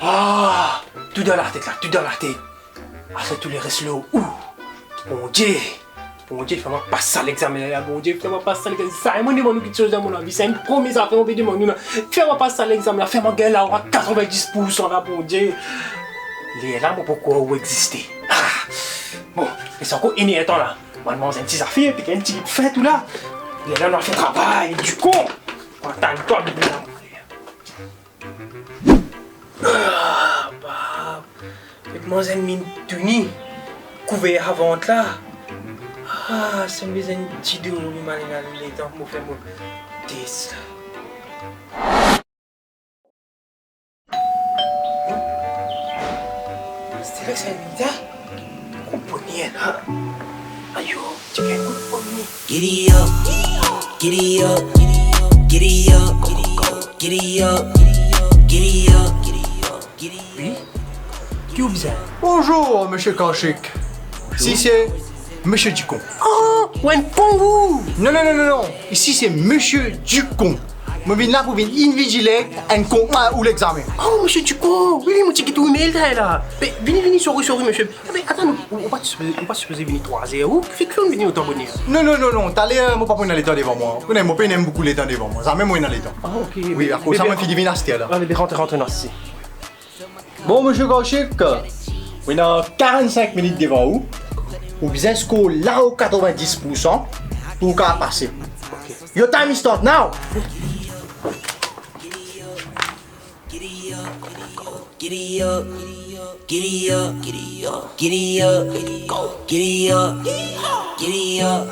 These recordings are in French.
Ah, tout dans la tête là, tout dans la tête. Ah, c'est tous les restes là. Ouh, bon Dieu, fais-moi passer à l'examen là, bon Dieu, fais-moi passer à l'examen. Ça, moi, dis-moi quelque chose dans mon avis, c'est une promesse à faire, on peut dire, fais-moi passer à l'examen là, fais-moi gagner là, on a 90% là, bon Dieu. Les là, pourquoi où exister? Ah, bon, et c'est encore inétant là. Moi, je mange un petit affaire, puis un petit fait tout là. Les là, on a fait travail, du con. Attends-toi, bébé là. Ah, bah, mademoiselle mine tunie, couvert avant là. Ah, c'est une petite de mon humain dans les temps pour faire mon test. C'était là que c'est une idée. Comprenez là. Aïe, tu viens de comprendre. Giddy up, giddy up, giddy up, giddy up, giddy up, giddy up. Oui? Qui vous êtes? Bonjour, monsieur Kashik. Si c'est monsieur Ducon. Oh, un con vous! Non. Ici c'est monsieur Ducon. Je viens là pour venir invigiler un con ou l'examen. Oh, monsieur Ducon! Oui, mon petit tout email là. Mais venez, sorry, monsieur. Mais attends, on va pas supposer venir 3-0. Fait que l'on venir autant bonheur. Non. T'as l'air, mon papa, il a l'état devant moi. Mon père aime beaucoup l'état devant moi. Ça même moi, il a l'état. Ah, ok. Oui, à cause ça, moi, je suis divinasté là. Allez, rentre dans ici. Bon, monsieur Kashik, on a 45 minutes devant vous. Vous êtes là au 90% pour qu'on passe. Your time is start now. Giddy up, giddy up, giddy up, giddy up, giddy up, giddy up.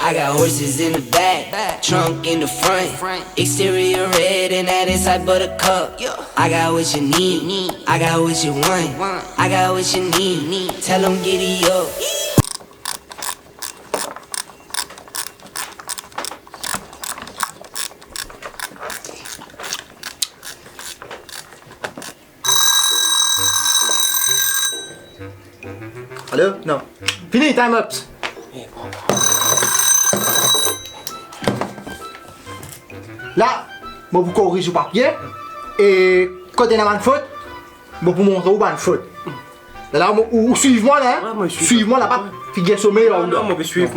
I got horses in the back, trunk in the front, exterior red and that inside buttercup. I got what you need, I got what you want, I got what you need. Tell them giddy up. Allô? Non. Fini, time up. Là, je vous corrige au papier. Et quand il y a une faute, je vous montre où il y a une faute. Là, suivez-moi là. Suivez-moi là, pas figure sommet là. Non, moi, suivre.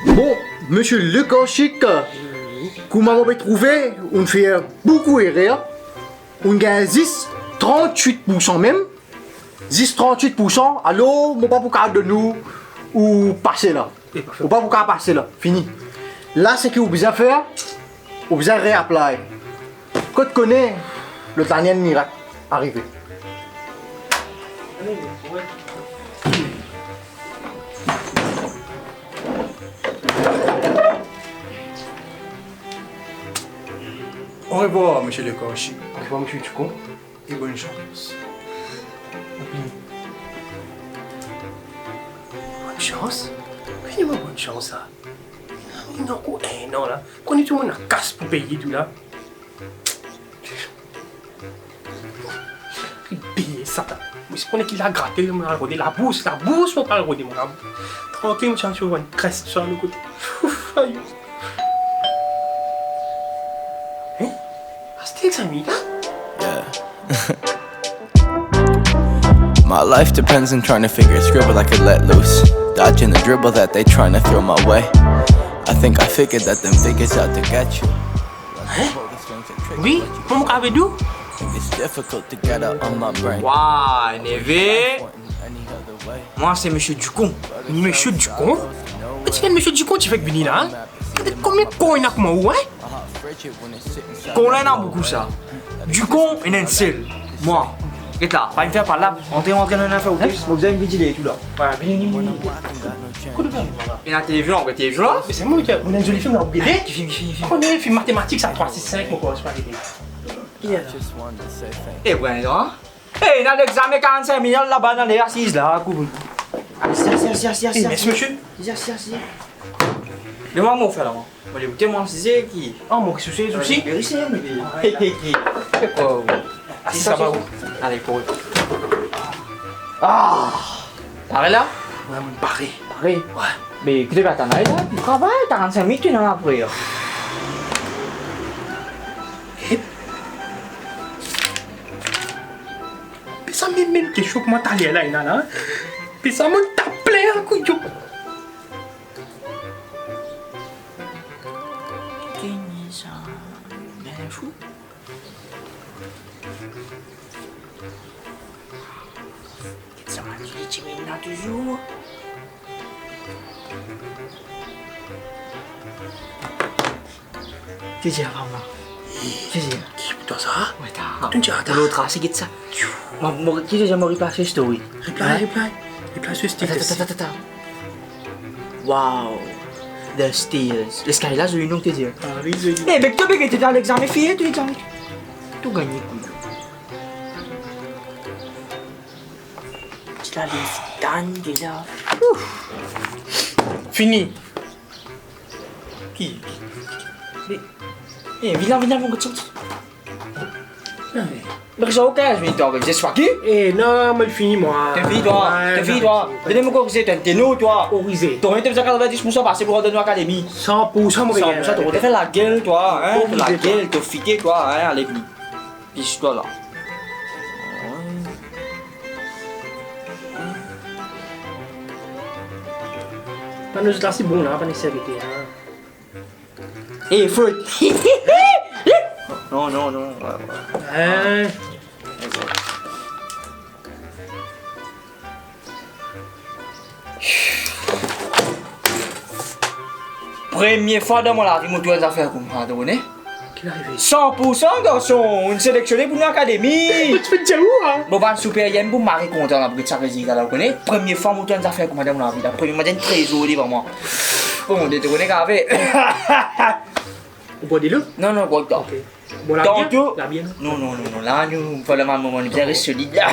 Bon, monsieur Le Kashik, comment vous trouvé, on fait beaucoup d'erreurs. On gagne 38% même. 38%, alors, on ne pas pour de nous ou passer là. On pas pour passer là, fini. Là, ce que vous besoin faire, vous besoin réapply. Quand tu connais le dernier miracle arrivé. Au revoir, monsieur Le Kashik. Au revoir, monsieur Ducon. Et bonne chance. Bonne chance? Fais-moi bonne chance, ça. Il y a encore un an, là. Quand tout le monde a casse pour payer tout, là. Il paye ça, là. Mais c'est qu'on est qu'il a gratté, on a regardé la bourse, on va regarder, mon âme. Tranquille, mon chantier, on va une creste sur le côté. Aïe. Hein? Ah, c'était l'examen, là? Yeah. My life depends on trying to figure a scribble I could let loose, dodging the dribble that they trying to throw my way. I think I figured that them figures out to get you. Oui, mon avait d'où? It's difficult to get out on my brain. Waouh, Neve. Moi, c'est monsieur Ducon. Monsieur Ducon? Mais tu viens de monsieur Ducon, tu fais que venir là, hein? Combien de cons il y a comme moi, ouais? Qu'on en a beaucoup ça. Ducon et Nensel. Moi. Et là, pas me faire par là. On t'est rentré dans une affaire ou plus. Vous avez vigilé tout là. Ouais, bien. Quoi de bien? Et la télévision, la télévision là. Mais c'est moi qui a un joli film dans le BD. Qui film. On est film mathématiques, ça 3, 6, 5, mon quoi, c'est pas arrêté. Just wanted to say thank Eh, ouais, non? Eh, dans l'examen 45 minutes là-bas dans les assises là, couvre. Allez, Merci, monsieur. Demande-moi mon frère là-bas. Bon, les bouteilles, moi, c'est qui? Oh, mon souci, souci. C'est quoi? Si ça va où? Allez, pour eux. Ah! T'arrêtes là? Ouais, mon paré. Pareil. Ouais. Mais écoutez, bah, t'en as là, tu travailles, 45 minutes, tu n'en as après. Là. Ça même quelque chose comment t'allais là, là. Puis ça m'a tapé un coup de toujours. Tu dis avant moi. Tu dis. Qui toi ça? Ouais, t'as. Tu dis attends. L'autre, c'est qui ça? Qui déjà m'a repassé story? Reply sur status. Attends. Wow. The Steelers. Le Sky là, j'ai eu une autre te dire. Ah oui, je dis. Eh, mais tu es dans l'examen fille, tu es dans. Tout gagné, couillon. Tu l'as les Dan déjà. Fini. Qui? Eh, viens, mon gars, mais j'ai aucun, je vais t'en dire, c'est qui? Eh non, mais fini moi. T'es fille, toi. Venez-moi corriger, t'es nous, toi. Corriger. T'aurais été 90% passé pour redonner l'académie. 100% mon gars. Ça, t'aurais fait la gueule, toi, hein. Corriger, La toi. gueule, t'as fiqué, toi, hein, allez, venez. Piche-toi là. Pas nous là, c'est bon là, pas nécessaire. Eh, foot. Non. Ouais. Hein? Première fois dans mon vie, je dois faire comme ça, donné. Qu'est-ce qui est arrivé? 100% garçon, on sélectionné pour l'académie. Tu fais déjà où hein? Bon, ben, super, il y a une bonne marée content là, pour que ça résultat là, vous connaissez. Première fois, je dois faire comme ça dans mon vie. La première fois, je suis très joli, vraiment. Bon, on était connectés avec. Vous boit des lots? Non, quoi que Ok. Bon, la Tantôt. bière? La bière. Non, là, nous, pas le même moment, on est bien solide là.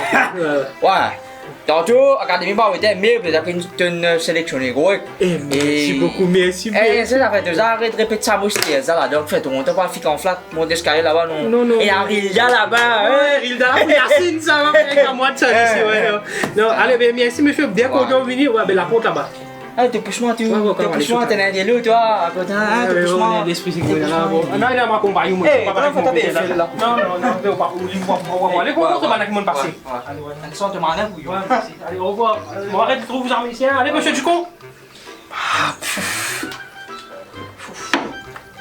Ouais. Tantôt, académie, bah, on était, mais peut-être qu'une sélectionné, gros. Eh, merci beaucoup, merci beaucoup. Eh, ça fait 2 ans, arrête de répéter ça, moi, c'était ça là. Donc, fait, on t'a pas fait en flat, mon escalier là-bas, non. Non. Et Arilda là-bas, Ouais, Hilda, merci, ça va avec la moitié ici, ouais. Non, allez, ben, merci, monsieur. Dès qu'on doit venir, ouais, ben, la porte là-bas. Ah, t'es pousse-moi, Ouais, t'es pousse-moi, t'es un dialogue, toi, à côté, hein, t'es pousse-moi. L'esprit, c'est que là, bon. Non, il a ma compagne, moi. Eh, non, faut taper, là. Non, pas pour lui, allez, comment ça va avec mon passé? Allez, ouais. Allez, sors, te m'en couille. Ouais, merci. Allez, au revoir. Bon, arrête de trouver vos armes ici, hein. Allez, monsieur Ducon.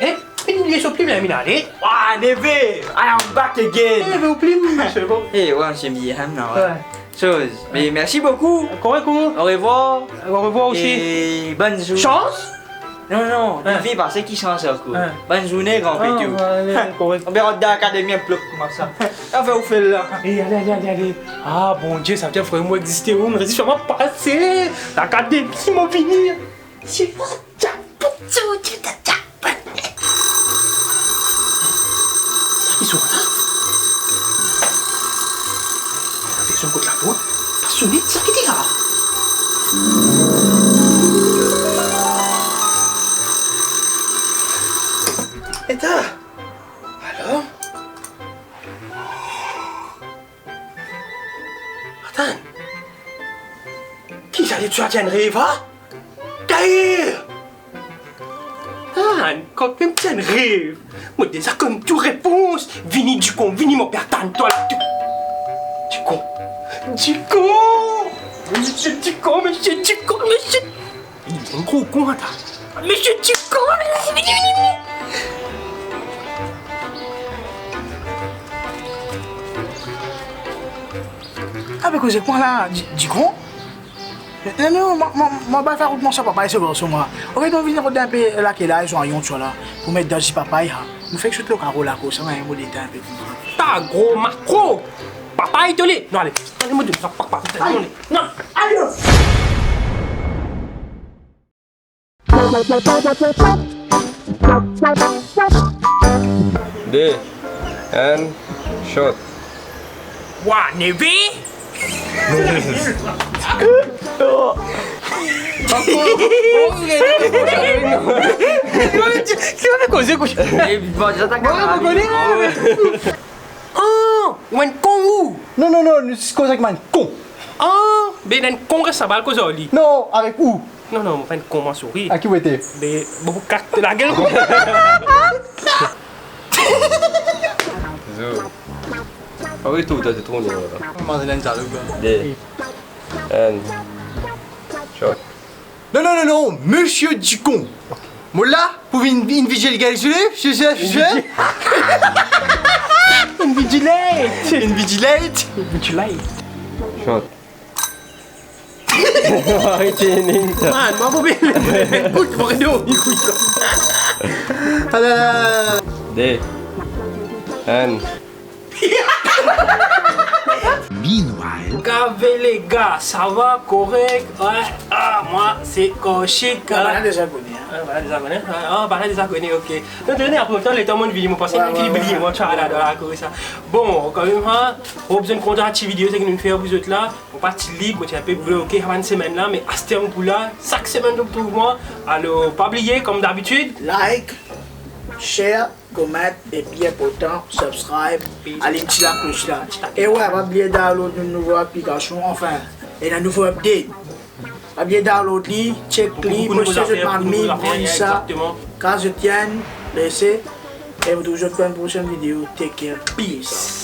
Eh, il est sur plume, il a allez. Ah, Neve, I am back again. Eh, vous plume, monsieur. Bon. Eh, ouais, j'ai mis un non, ouais. Chose. Mais merci beaucoup. Correct, Au revoir. Au revoir aussi. Et bonne journée. Chance? Non, Neve, parce qui change encore. Hein. Bonne journée, grand pétou. Correct. On verra dans l'académie un peu comme ça. Ça fait où fait là? Eh, allez. Ah, bon Dieu, ça veut dire vraiment exister. On me résiste vraiment passer. L'académie m'a fini. C'est ça. Ils sont là. Avec son côté la voix. Passionné, ça qui était là. Et là. Alors? Attends. Qui s'allait tuer à un rêve, hein? Gaïr! Ah, quand même tiens rêve. Moi déjà comme tout réponse. Vini du con, vini mon père, toi là. Du con. Monsieur du con. Il est un gros con, attends. Monsieur du con, vini. Ah, mais cause quoi là, du con? Non, moi, je vais faire mon papa et ce garçon, moi. On va venir un peu là, qui est là, ils sont en yon, là, pour mettre dans ce papa, nous fait que je te le carreau là, ça va un peu d'état un peu. Ta gros macro. Papa est dolé. Non, allez, allez-moi de ça, papa. Non, allez. D and Shot. Ouah, Neve? Kenapa kau zek? Eh, j'attaque. Ah, wan kong. Non, non, non, c'est cause avec man con. Ah, ben dan kong ka sabal ko zoli. Non, avec où? Non, non, fan kong ma souris. À qui vous était? Ben, bobo kak la gueule. Zo. Ah oui, tout, t'as tourné là. Madeleine, ça le gars. Des. And. Shot. Non, non, non, non, monsieur Ducon. Molla, pouvez une vigile galisule? Je sais. Une vigilante. Une vigilante? Vigilante. Shot. Makikinig ka. Man, mababili. Good, bakit Des. And. Gavez les gars, ça va, correct? Ouais, ah, moi, c'est Koshik. Voilà déjà connu. Voilà des abonnés. Ah, voilà des abonnés, ok. Donc, tenez, après le temps, les temps, mon vidéo, parce que j'ai oublié, moi, tu as là, dans la cour, ça. Bon, quand même, on a besoin de content à cette vidéo, c'est que nous faisons vous autres là. On partit libre, tu as un peu bloqué avant une semaine là, mais à ce terme pour là, chaque semaine, donc, pour moi. Alors, pas oublier, comme d'habitude. Like, share, comment et bien important, subscribe, allez petit la cloche là. Et ouais, pas oublier download une nouvelle application, enfin, et un nouveau update. Pas oublier download li, check li, Beaucoup moi de je affaires, te demande beaucoup de mille, affaires, bien ça. exactement. Quand je tienne, laissez, et vous toujours pour une prochaine vidéo. Take care, peace.